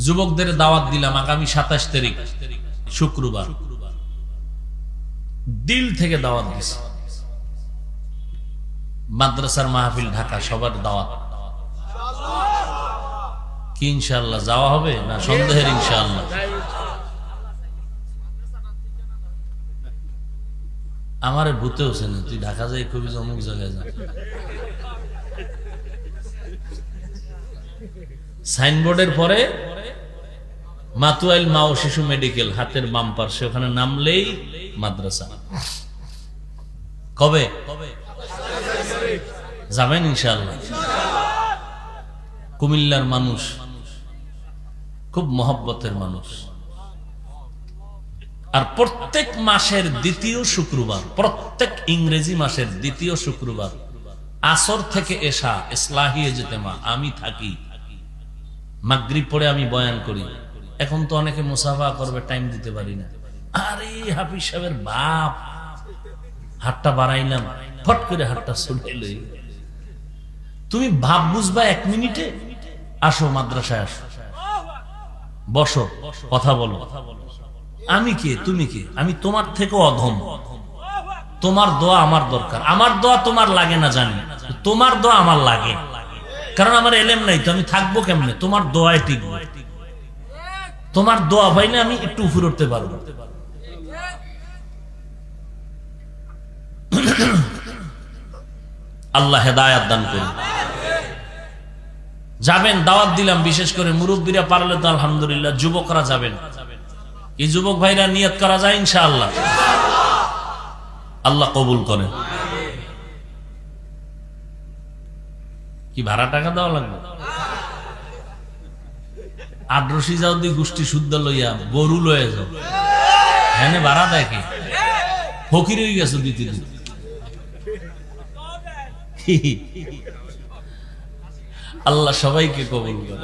যুবকদের দাওয়াত দিলাম আগামী 27 তারিখ শুক্রবার, দিল থেকে দাওয়াত দিছি। মাদ্রাসার মাহফিল ঢাকা, সবার দাওয়াত। কি ইনশাআল্লাহ যাওয়া হবে না সন্দেহের? ইনশাআল্লাহ। আমারে ভূতে হচ্ছে না, তুই ঢাকা যাই খুবই অমুক জায়গায় যা। সাইনবোর্ডের পরে মাতুয়াইল মা ও শিশু মেডিকেল, হাতের বাম পার্শ্বে, ওখানে নামলেই মাদ্রাসা। কবে যাবেন? ইনশাআল্লাহ। কুমিল্লার মানুষ খুব মহব্বতের মানুষ। আর প্রত্যেক মাসের দ্বিতীয় শুক্রবার, প্রত্যেক ইংরেজি মাসের দ্বিতীয় শুক্রবার আসর থেকে এশা ইসলাহি ইজতেমা আমি থাকি। মাগরিব পড়ে আমি বয়ান করি। এখন তো অনেকে মুসাফা করবে, টাইম দিতে পারি না। আরে হাফিজ সাহেবের বাপ, হাতটা বাড়াইলাম, ফট করে হাতটা ছুটাইল। তুমি ভাব বুঝবা 1 মিনিটে? আসো মাদ্রাসায়, আসো, বসো, কথা বলো। আমি কে, তুমি কে? আমি তোমার থেকে অধম। তোমার দোয়া আমার দরকার। আমার দোয়া তোমার লাগে না জানি, তোমার দোয়া আমার লাগে, কারণ আমার এলেম নাই তো আমি থাকবো কেমনে? তোমার দোয়ায় টিকবো। তোমার দোয়া পাইলে আমি একটু উপরে উঠতে পারবো। আল্লাহ হেদায়াত দান করুন। যাবেন, দাওয়াত দিলাম। বিশেষ করে মুরব্বীরা পারলে তো আলহামদুলিল্লাহ, যুবকরা যাবেন। এই যুবক ভাইরা নিয়ত করা যায় ইনশাআল্লাহ, আল্লাহ কবুল করেন। কি ভাড়া টাকা দেওয়া লাগবে? আড্রসি যাও দি গোষ্ঠী শুদ্ধ লইয়া, গরু লয়ে যাও, হ্যাঁ ভাড়া দেখে ফকির হয়ে গেছো দিতে দিতে। আল্লাহ সবাইকে কবুল করে।